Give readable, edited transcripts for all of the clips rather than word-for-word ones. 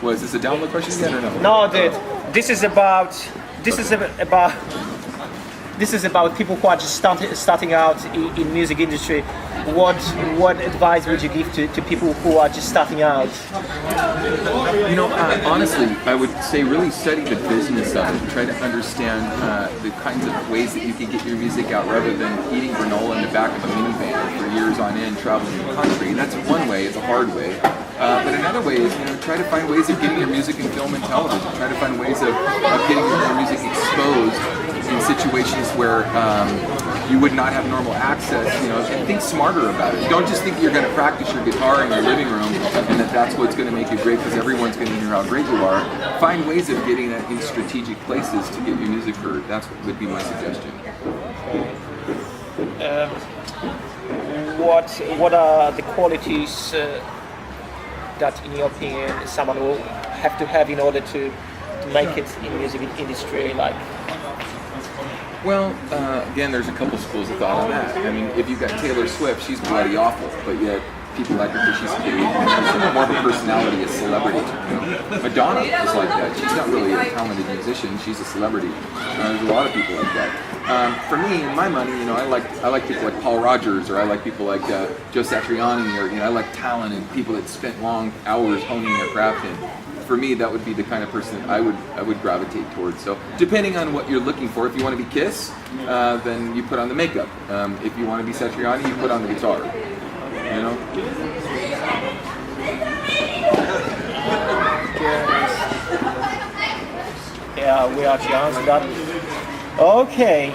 Was this a download question again or no? No, dude. This is about people who are just starting out in music industry. What advice would you give to people who are just starting out? You know, honestly, I would say really study the business of it. Try to understand the kinds of ways that you can get your music out rather than eating granola in the back of a minivan for years on end traveling the country. That's one way. It's a hard way. But another way is, try to find ways of getting your music in film and television. Try to find ways of getting your music exposed in situations where you would not have normal access, and think smarter about it. Don't just think you're going to practice your guitar in your living room and that's what's going to make you great because everyone's going to hear how great you are. Find ways of getting that in strategic places to get your music heard. That's what would be my suggestion. What are the qualities that, in your opinion, someone will have to have in order to make it in the music industry? Well, again, there's a couple schools of thought on that. I mean, if you've got Taylor Swift, she's bloody awful, but yet people like her because she's cute and she's more of a personality, a celebrity. Madonna is like that. She's not really a talented musician; she's a celebrity. There's a lot of people like that. For me, in my money, I like people like Paul Rogers, or I like people like Joe Satriani, or I like talented people that spent long hours honing their craft in. For me, that would be the kind of person I would gravitate towards. So depending on what you're looking for, if you want to be Kiss, then you put on the makeup. If you want to be Satriani, you put on the guitar. Yeah, we actually answered that. Okay.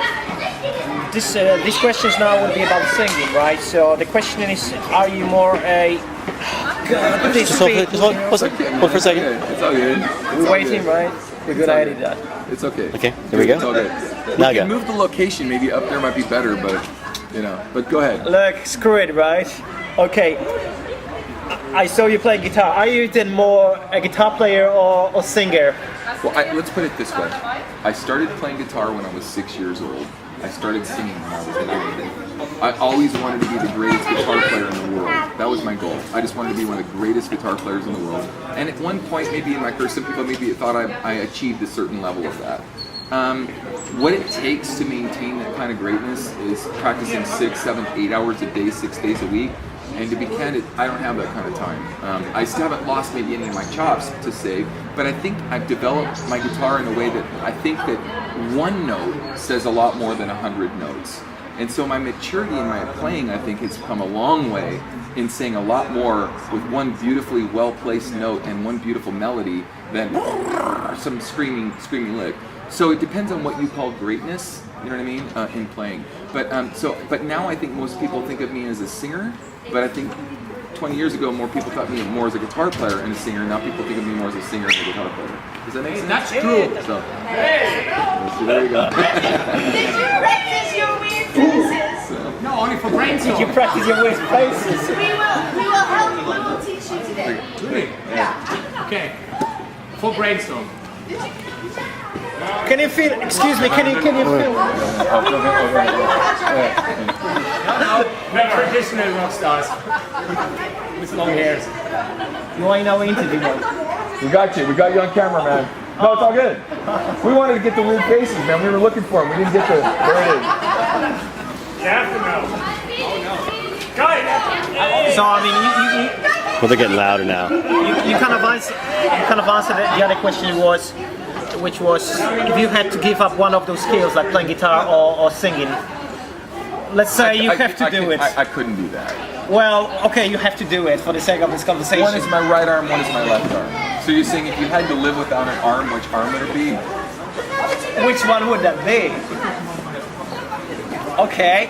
These questions now will be about singing, right? So the question is, are you more a... Just hold for a second. It's all good. We're waiting, right? We're good. I edit that. It's okay. Okay, here we go. It's all good. Now You can go. move the location. Maybe up there might be better, but But go ahead. Look, screw it, right? Okay. I saw you play guitar. Are you then more a guitar player or singer? Well, let's put it this way. I started playing guitar when I was 6 years old. I started singing when I was 9. I always wanted to be the greatest guitar player in the world. That was my goal. I just wanted to be one of the greatest guitar players in the world. And at one point, maybe in my career, some people maybe thought I achieved a certain level of that. What it takes to maintain that kind of greatness is practicing 6, 7, 8 hours a day, 6 days a week. And to be candid, I don't have that kind of time. I still haven't lost maybe any of my chops to say, but I think I've developed my guitar in a way that I think that one note says a lot more than 100 notes. And so my maturity in my playing, I think, has come a long way in saying a lot more with one beautifully well-placed note and one beautiful melody than some screaming lick. So it depends on what you call greatness, you know what I mean, in playing. But now I think most people think of me as a singer, but I think 20 years ago more people thought me more as a guitar player and a singer. Now people think of me more as a singer and a guitar player. Does that make sense? That's true. So, so there you go. Did you practice your weird faces? No, only for brainstorm. Did you practice your weird faces? We will help you. We will teach you today. Really? Yeah. Okay. For brainstorm. Can you feel? Excuse me. Can you feel? We're traditional rock stars with long hairs. You want to know interview mode? We got you. We got you on camera, man. No, it's all good. We wanted to get the weird faces, man. We were looking for them. We didn't get the... There it is. You have to know. Oh no. Got it. So I mean, Well, they're getting louder now. you kind of answered the other question which was if you had to give up one of those skills like playing guitar or singing. Let's say you have to do it. I couldn't do that. Well, okay, you have to do it for the sake of this conversation. One is my right arm, one is my left arm. So you're saying if you had to live without an arm, which arm would it be? Which one would that be? Okay.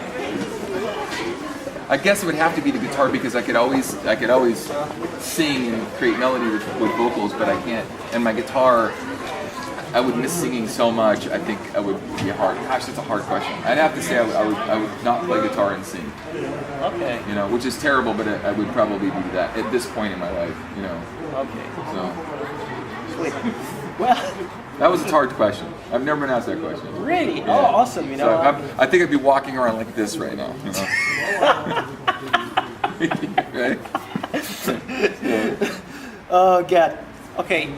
I guess it would have to be the guitar because I could always sing and create melody with vocals, but I can't. And my guitar, I would miss singing so much. I think I would be hard. Gosh, that's a hard question. I'd have to say I would not play guitar and sing. Okay. Which is terrible, but I would probably do that at this point in my life. Okay. So. Sweet. Well. That was a hard question. I've never been asked that question. Really? Yeah. Oh, awesome. So I think I'd be walking around like this right now. Right? Oh God. Okay,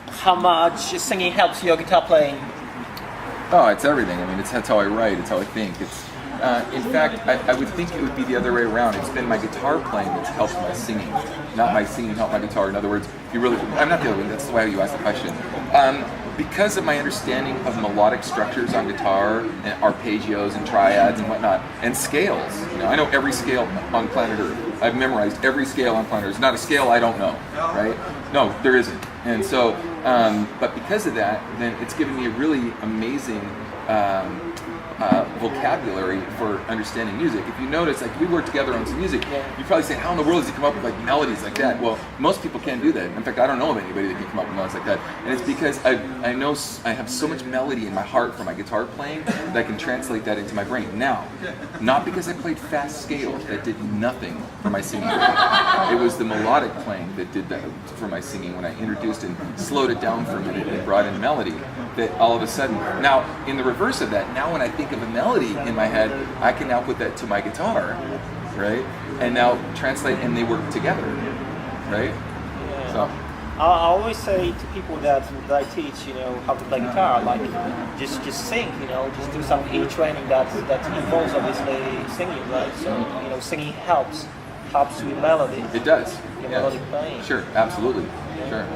how much singing helps your guitar playing? Oh, it's everything. I mean, that's how I write. It's how I think. In fact, I would think it would be the other way around. It's been my guitar playing that's helped my singing, not my singing helped my guitar. In other words, I'm not the other way. That's the way you asked the question. Because of my understanding of melodic structures on guitar and arpeggios and triads and whatnot, and scales. I know every scale on planet Earth. I've memorized every scale on planet Earth. There's not a scale I don't know, right? No, there isn't. And so, but because of that, then it's given me a really amazing vocabulary for understanding music. If you notice, like we work together on some music, you probably say, how in the world does he come up with like melodies like that? Well, most people can't do that. In fact, I don't know of anybody that can come up with melodies like that. And it's because I know I have so much melody in my heart for my guitar playing that I can translate that into my brain. Now, not because I played fast scales that did nothing for my singing. It was the melodic playing that did that for my singing when I introduced and slowed it down for a minute and brought in melody. That all of a sudden, now in the reverse of that, now when I think of a melody in my head, I can now put that to my guitar, right? And now translate, and they work together, right? So I always say to people that I teach, how to play guitar, like just sing, just do some ear training that involves obviously singing, right? So singing helps with melody. it does. Melodic playing. Sure, absolutely. Sure.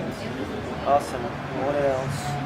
Awesome. What else?